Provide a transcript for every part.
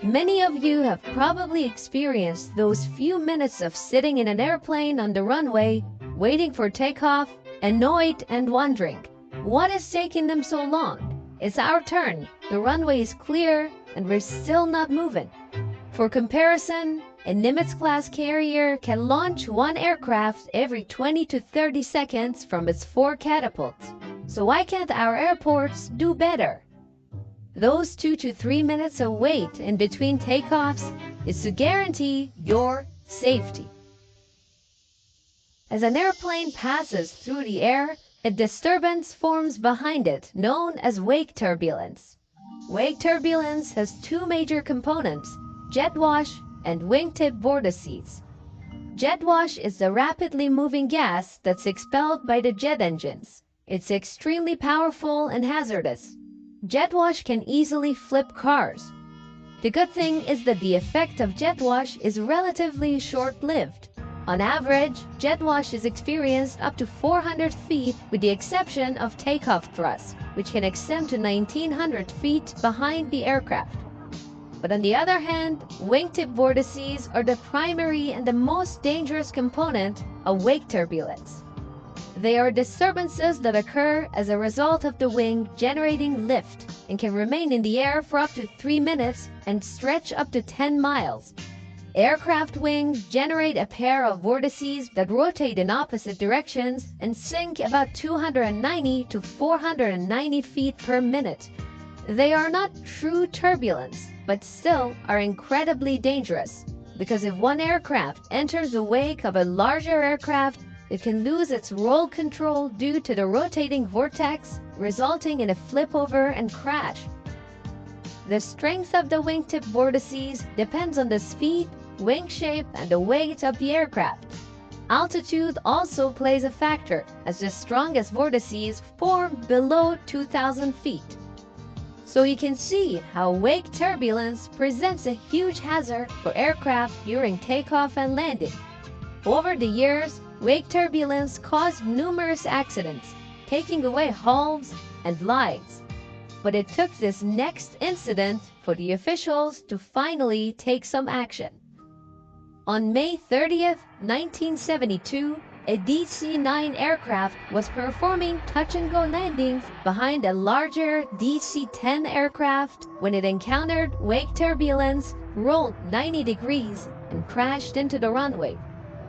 Many of you have probably experienced those few minutes of sitting in an airplane on the runway, waiting for takeoff, annoyed and wondering, what is taking them so long? It's our turn, the runway is clear, and we're still not moving. For comparison, a Nimitz-class carrier can launch one aircraft every 20 to 30 seconds from its 4 catapults. So why can't our airports do better? Those 2 to 3 minutes of wait in between takeoffs is to guarantee your safety. As an airplane passes through the air, a disturbance forms behind it known as wake turbulence. Wake turbulence has 2 major components, jet wash and wingtip vortices. Jet wash is the rapidly moving gas that's expelled by the jet engines. It's extremely powerful and hazardous. Jet wash can easily flip cars. The good thing is that the effect of jet wash is relatively short-lived. On average, jet wash is experienced up to 400 feet with the exception of takeoff thrust, which can extend to 1900 feet behind the aircraft. But on the other hand, wingtip vortices are the primary and the most dangerous component of wake turbulence. They are disturbances that occur as a result of the wing generating lift and can remain in the air for up to 3 minutes and stretch up to 10 miles. Aircraft wings generate a pair of vortices that rotate in opposite directions and sink about 290 to 490 feet per minute. They are not true turbulence, but still are incredibly dangerous, because if one aircraft enters the wake of a larger aircraft, it can lose its roll control due to the rotating vortex, resulting in a flipover and crash. The strength of the wingtip vortices depends on the speed, wing shape, and the weight of the aircraft. Altitude also plays a factor, as the strongest vortices form below 2,000 feet. So you can see how wake turbulence presents a huge hazard for aircraft during takeoff and landing. Over the years, wake turbulence caused numerous accidents, taking away homes and lives. But it took this next incident for the officials to finally take some action. On May 30th, 1972, a DC-9 aircraft was performing touch-and-go landings behind a larger DC-10 aircraft when it encountered wake turbulence, rolled 90 degrees, and crashed into the runway.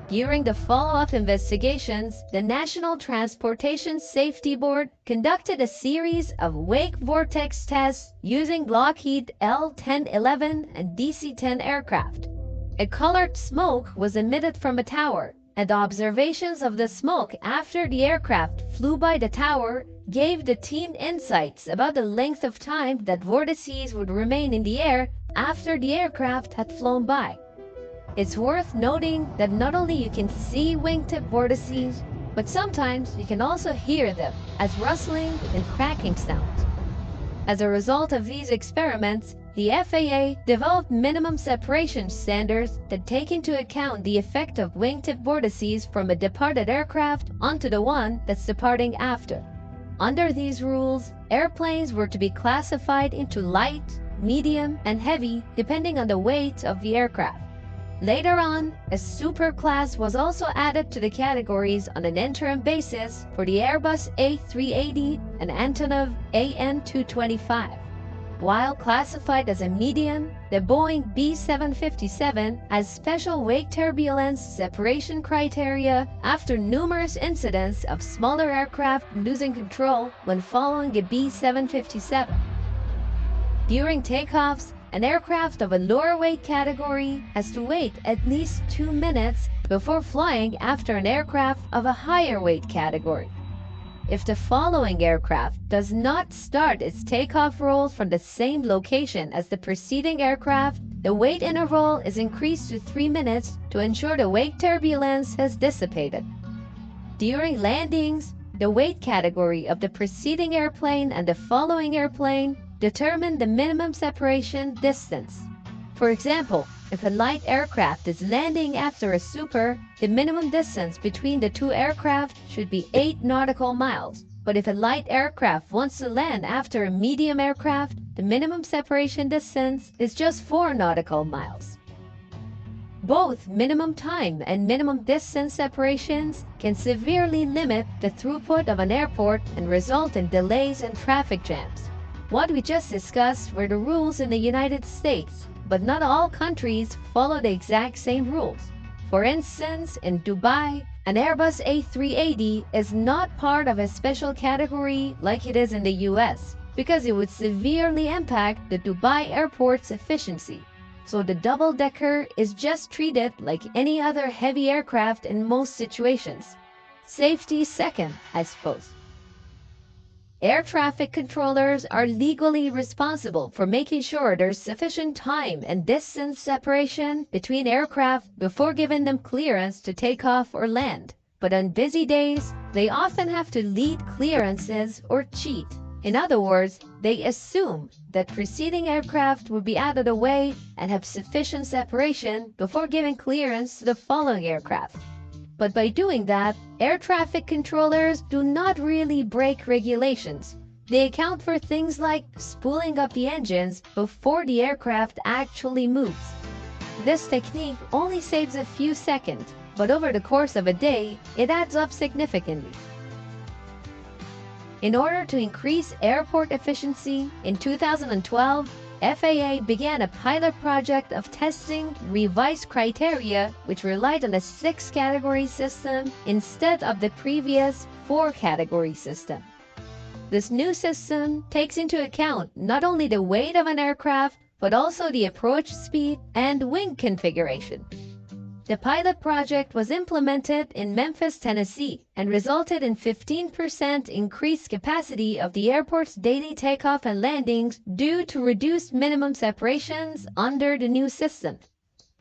During the follow-up investigations, the National Transportation Safety Board conducted a series of wake vortex tests using Lockheed L-1011 and DC-10 aircraft. A colored smoke was emitted from a tower, and observations of the smoke after the aircraft flew by the tower gave the team insights about the length of time that vortices would remain in the air after the aircraft had flown by. It's worth noting that not only you can see wingtip vortices, but sometimes you can also hear them as rustling and cracking sounds. As a result of these experiments, the FAA developed minimum separation standards that take into account the effect of wingtip vortices from a departed aircraft onto the one that's departing after. Under these rules, airplanes were to be classified into light, medium, and heavy depending on the weight of the aircraft. Later on, a super class was also added to the categories on an interim basis for the Airbus A380 and Antonov AN225. While classified as a medium, the Boeing B757 has special wake turbulence separation criteria after numerous incidents of smaller aircraft losing control when following a B757. During takeoffs, an aircraft of a lower weight category has to wait at least 2 minutes before flying after an aircraft of a higher weight category. If the following aircraft does not start its takeoff roll from the same location as the preceding aircraft, the wait interval is increased to 3 minutes to ensure the wake turbulence has dissipated. During landings, the weight category of the preceding airplane and the following airplane determine the minimum separation distance. For example, if a light aircraft is landing after a super, the minimum distance between the two aircraft should be 8 nautical miles. But if a light aircraft wants to land after a medium aircraft, the minimum separation distance is just 4 nautical miles. Both minimum time and minimum distance separations can severely limit the throughput of an airport and result in delays and traffic jams. What we just discussed were the rules in the United States, but not all countries follow the exact same rules. For instance, in Dubai, an Airbus A380 is not part of a special category like it is in the US, because it would severely impact the Dubai airport's efficiency. So the double-decker is just treated like any other heavy aircraft in most situations. Safety second, I suppose. Air traffic controllers are legally responsible for making sure there's sufficient time and distance separation between aircraft before giving them clearance to take off or land. But on busy days, they often have to lead clearances or cheat. In other words, they assume that preceding aircraft will be out of the way and have sufficient separation before giving clearance to the following aircraft. But by doing that, air traffic controllers do not really break regulations. They account for things like spooling up the engines before the aircraft actually moves. This technique only saves a few seconds, but over the course of a day, it adds up significantly. In order to increase airport efficiency, in 2012, FAA began a pilot project of testing revised criteria which relied on a 6-category system instead of the previous 4-category system. This new system takes into account not only the weight of an aircraft, but also the approach speed and wing configuration. The pilot project was implemented in Memphis, Tennessee, and resulted in 15% increased capacity of the airport's daily takeoff and landings due to reduced minimum separations under the new system.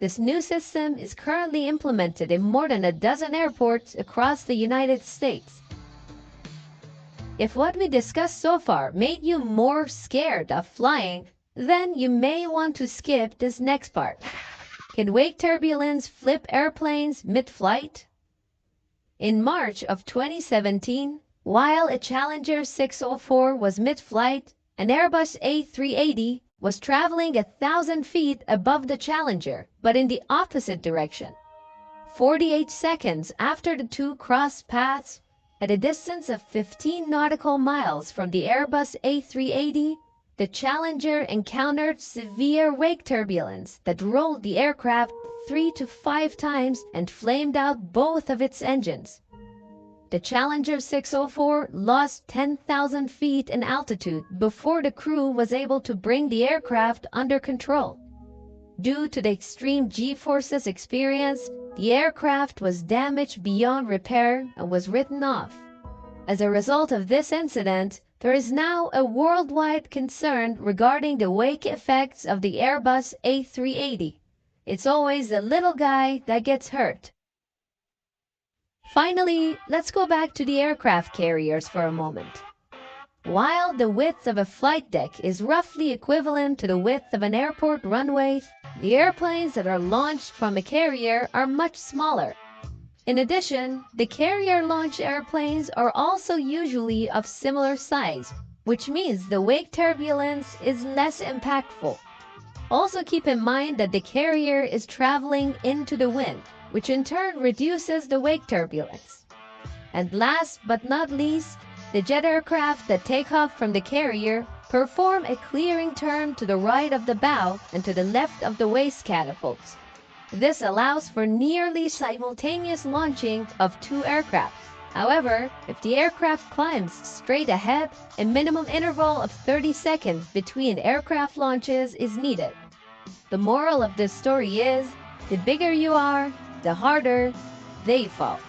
This new system is currently implemented in more than a dozen airports across the United States. If what we discussed so far made you more scared of flying, then you may want to skip this next part. Can wake turbulence flip airplanes mid-flight? In March of 2017, while a Challenger 604 was mid-flight, an Airbus A380 was traveling 1,000 feet above the Challenger, but in the opposite direction. 48 seconds after the two crossed paths, at a distance of 15 nautical miles from the Airbus A380, the Challenger encountered severe wake turbulence that rolled the aircraft 3 to 5 times and flamed out both of its engines. The Challenger 604 lost 10,000 feet in altitude before the crew was able to bring the aircraft under control. Due to the extreme G-forces experienced, the aircraft was damaged beyond repair and was written off. As a result of this incident, there is now a worldwide concern regarding the wake effects of the Airbus A380. It's always the little guy that gets hurt. Finally, let's go back to the aircraft carriers for a moment. While the width of a flight deck is roughly equivalent to the width of an airport runway, the airplanes that are launched from a carrier are much smaller. In addition, the carrier-launched airplanes are also usually of similar size, which means the wake turbulence is less impactful. Also keep in mind that the carrier is traveling into the wind, which in turn reduces the wake turbulence. And last but not least, the jet aircraft that take off from the carrier perform a clearing turn to the right of the bow and to the left of the waist catapults. This allows for nearly simultaneous launching of 2 aircraft. However, if the aircraft climbs straight ahead, a minimum interval of 30 seconds between aircraft launches is needed. The moral of this story is, the bigger you are, the harder they fall.